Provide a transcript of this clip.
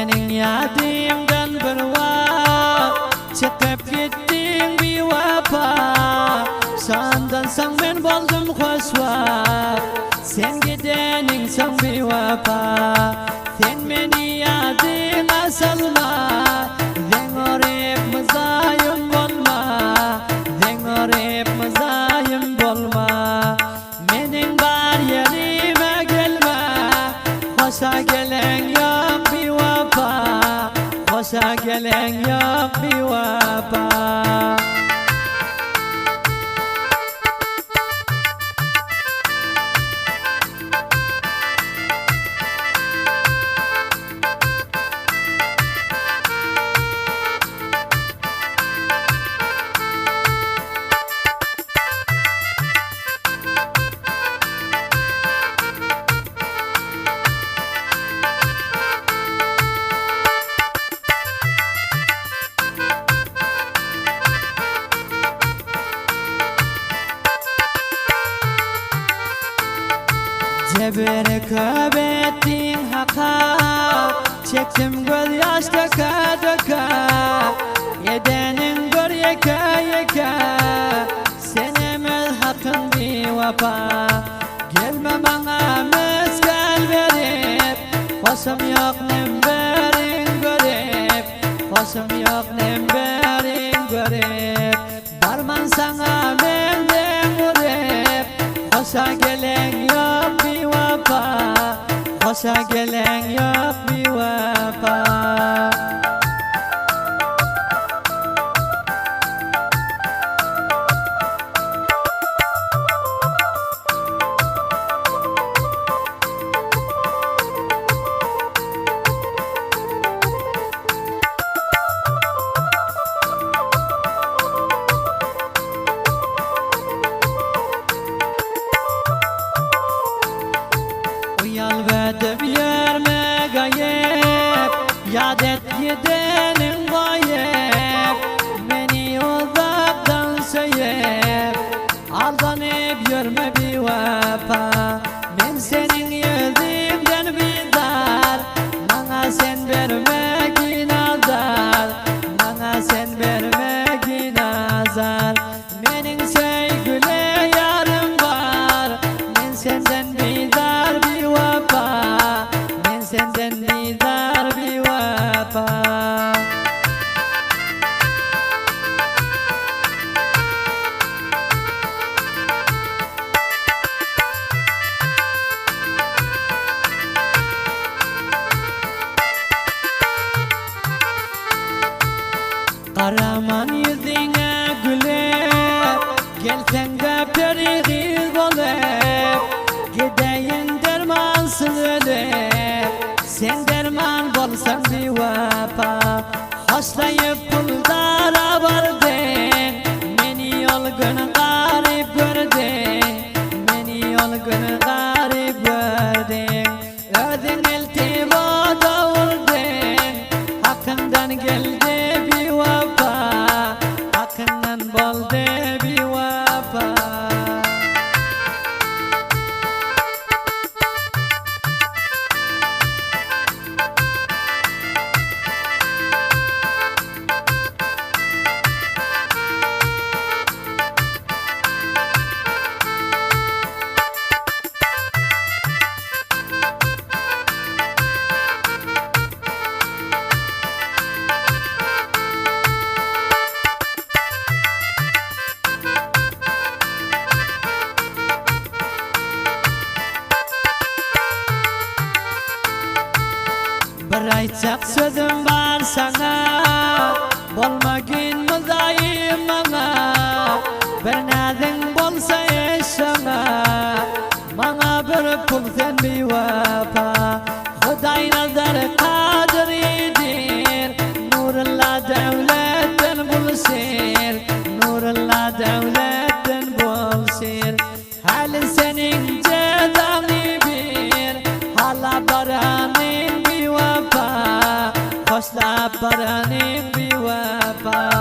Mening yadimdan bir vaq çıkıp gittin bir vapa. Sandan sang men boldum hoşvaq, sen gidenin sang bir vapa. Sen meni yadına salma, den orip mızayım bolma, den orip mızayım bolma. Mening bar yerime gelme, hoşa gelen yok bir vapa, hoşa gelen yok bir vapa. Cebere köbettin haka, çektim göz yaş döke döke. Yedenin gör yeke yeke, senemiz hakkın bir vapa. Gelme bana meskel verip, hoşum yok nem verin görip, hoşum yok nem verin görip. Barman sana benden vurip, hoşa gelen yok bir vapa, hoşa gelen yok bir vapa. Yalvedip yerme gayep, yad et gidenin gayep. Beni uzaktan sevip, aldanıp yürüme bir vapa. Ben senin yüzünden bizar, bana sen verme nazar, bana sen verme nazar. Benim sevgili yarım var, ben senden bizar bir vapa, ben senden bizar bir vapa. Karaman yüzüne gülüp, gelsen de perişan olup. Gideyin dermansız ölüp, sen derman bolsan bir vapa. Hoşlayıp puldara vardın, beni yolgun garip gördün, beni yolgun garip gördün. Özün iltifata vurdun, hakkından geldi bir vapa, hakkından boldu bir vapa. Bir aytacak sözüm var sana, bolmagin mızayım bana. Bir nazın bolsa eşana, bana bir pul sen bir vapa. Huday nazar kadiridir, nurullah devletten bulsir, nurullah devletten bulsir. Halin senin cezanı bir, hala baranin bir vapa, hoşla baranin bir vapa.